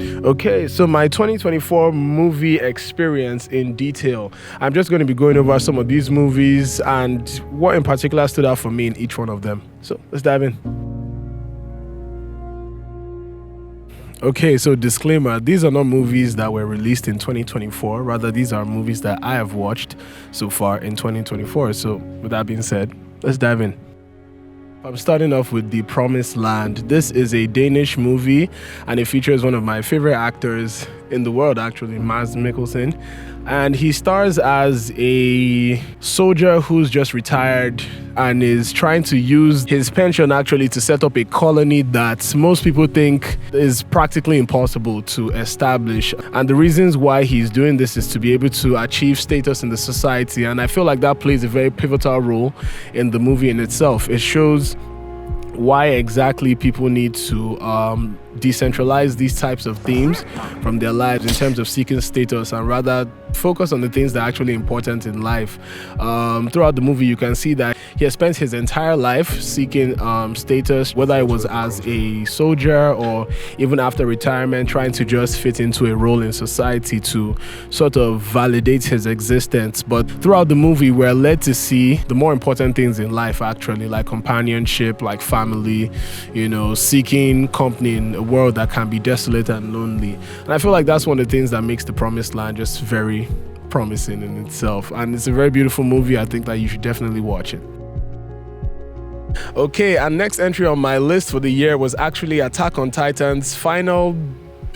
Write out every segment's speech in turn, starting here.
Okay, so my 2024 movie experience in detail. I'm just going to be going over some of these movies and what in particular stood out for me in each one of them. So let's dive in. Okay, so disclaimer, these are not movies that were released in 2024. Rather, these are movies that I have watched so far in 2024. So with that being said, let's dive in. I'm starting off with The Promised Land. This is a Danish movie and it features one of my favorite actors in the world, actually, Mads Mikkelsen. And he stars as a soldier who's just retired and is trying to use his pension actually to set up a colony that most people think is practically impossible to establish. And the reasons why he's doing this is to be able to achieve status in the society. And I feel like that plays a very pivotal role in the movie in itself. It shows why exactly people need to decentralize these types of themes from their lives in terms of seeking status and rather focus on the things that are actually important in life. Throughout the movie, you can see that he has spent his entire life seeking status, whether it was as a soldier or even after retirement, trying to just fit into a role in society to sort of validate his existence. But throughout the movie, we're led to see the more important things in life, actually, like companionship, like family, seeking company in a world that can be desolate and lonely. And I feel like that's one of the things that makes The Promised Land just very promising in itself. And it's a very beautiful movie. I think that you should definitely watch it. Okay, and next entry on my list for the year was actually Attack on Titan's final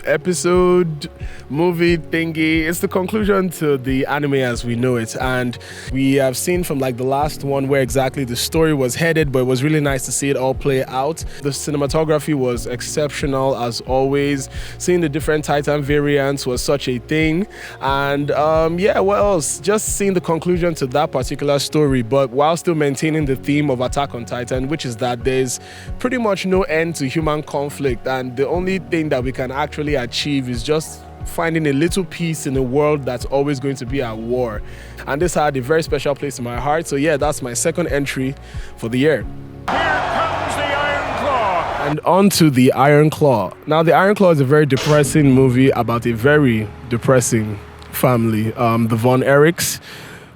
episode movie thingy. It's the conclusion to the anime as we know it, and we have seen from like the last one where exactly the story was headed, but it was really nice to see it all play out. The cinematography was exceptional as always. Seeing the different Titan variants was such a thing, and what else, just seeing the conclusion to that particular story, but while still maintaining the theme of Attack on Titan, which is that there's pretty much no end to human conflict, and the only thing that we can actually achieve is just finding a little peace in a world that's always going to be at war. And this had a very special place in my heart. So yeah, that's my second entry for the year. Here comes the Iron Claw. And on to The Iron Claw. Now, The Iron Claw is a very depressing movie about a very depressing family, the Von Erichs,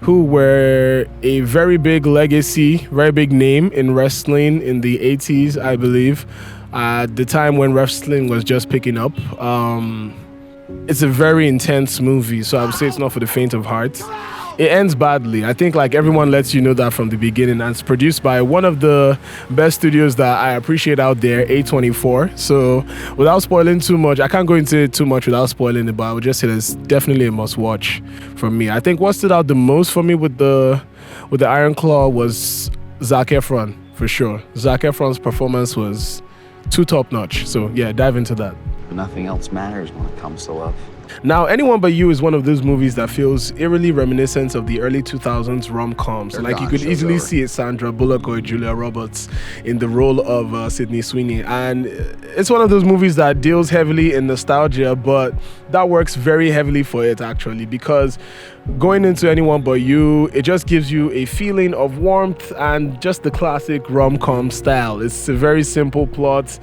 who were a very big legacy, very big name in wrestling in the 80s, I believe, at the time when wrestling was just picking up. It's a very intense movie, so I would say it's not for the faint of heart. It ends badly. I think like everyone lets you know that from the beginning, and it's produced by one of the best studios that I appreciate out there, A24. So without spoiling too much, I can't go into it too much without spoiling it, but I would just say it's definitely a must watch from me. I think what stood out the most for me with the Iron Claw was Zac Efron, for sure. Zac Efron's performance was too top notch. So yeah, dive into that. Nothing else matters when it comes to love. Now, Anyone But You is one of those movies that feels eerily reminiscent of the early 2000s rom-coms. Like you could easily see Sandra Bullock or Julia Roberts in the role of Sydney Sweeney. And it's one of those movies that deals heavily in nostalgia, but that works very heavily for it actually, because going into Anyone But You, it just gives you a feeling of warmth and just the classic rom-com style. It's a very simple plot.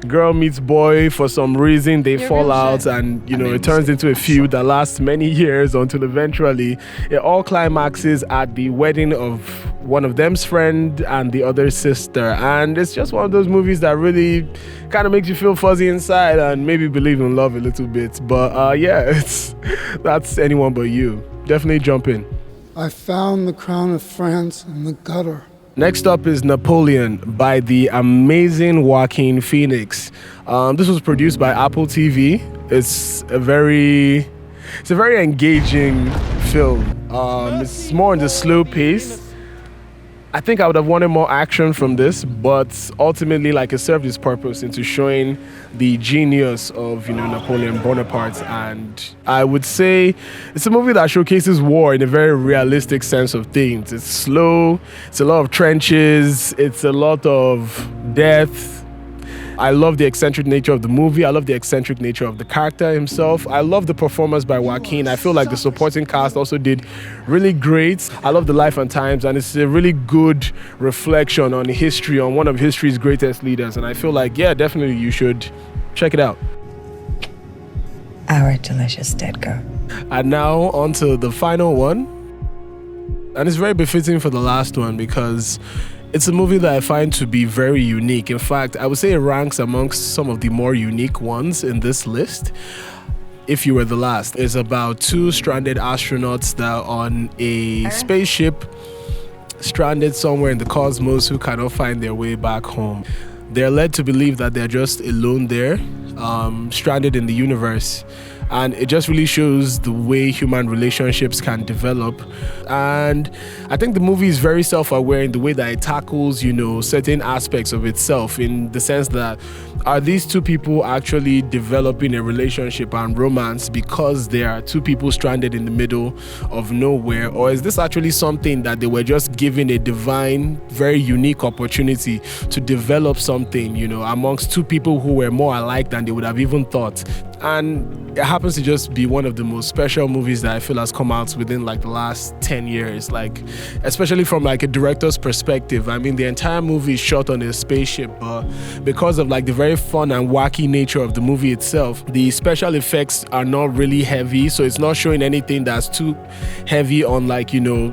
Girl meets boy, for some reason they fall out, and it turns into a feud that lasts many years until eventually it all climaxes at the wedding of one of them's friend and the other's sister. And it's just one of those movies that really kind of makes you feel fuzzy inside and maybe believe in love a little bit. But that's Anyone But You. Definitely jump in. I found the crown of France in the gutter. Next up is Napoleon by the amazing Joaquin Phoenix. This was produced by Apple TV. It's a very engaging film. It's more on the slow pace. I think I would have wanted more action from this, but ultimately, it served its purpose into showing the genius of, Napoleon Bonaparte. And I would say it's a movie that showcases war in a very realistic sense of things. It's slow, it's a lot of trenches, it's a lot of death. I love the eccentric nature of the movie. I love the eccentric nature of the character himself. I love the performance by Joaquin. I feel like the supporting cast also did really great. I love the life and times, and it's a really good reflection on history, on one of history's greatest leaders. And I feel like, yeah, definitely you should check it out. our delicious dead goat. And now on to the final one. And it's very befitting for the last one because it's a movie that I find to be very unique. In fact, I would say it ranks amongst some of the more unique ones in this list. If You Were the Last is about two stranded astronauts that are on a spaceship stranded somewhere in the cosmos who cannot find their way back home. They're led to believe that they're just alone there, stranded in the universe. And it just really shows the way human relationships can develop. And I think the movie is very self-aware in the way that it tackles, certain aspects of itself, in the sense that are these two people actually developing a relationship and romance because they are two people stranded in the middle of nowhere? Or is this actually something that they were just given a divine, very unique opportunity to develop something, amongst two people who were more alike than they would have even thought? And it happens to just be one of the most special movies that I feel has come out within the last 10 years, especially from a director's perspective. I mean, the entire movie is shot on a spaceship, but because of the very fun and wacky nature of the movie itself, the special effects are not really heavy, so it's not showing anything that's too heavy on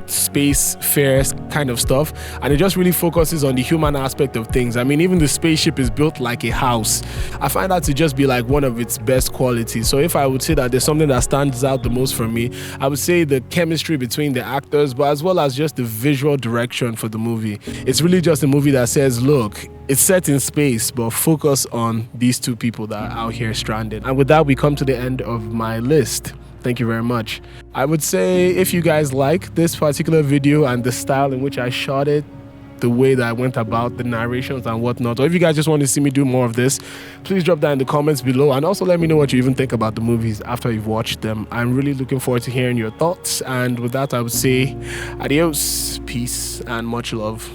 space fairs kind of stuff, and it just really focuses on the human aspect of things. I mean, even the spaceship is built like a house. I find that to just be one of its best qualities. So if I would say that there's something that stands out the most for me, I would say the chemistry between the actors, but as well as just the visual direction for the movie. It's really just a movie that says, look, it's set in space, but focus on these two people that are out here stranded. And with that, we come to the end of my list. Thank you very much. I would say if you guys like this particular video and the style in which I shot it, the way that I went about the narrations and whatnot, or if you guys just want to see me do more of this, please drop that in the comments below, and also let me know what you even think about the movies after you've watched them. I'm really looking forward to hearing your thoughts, and with that I would say adios, peace, and much love.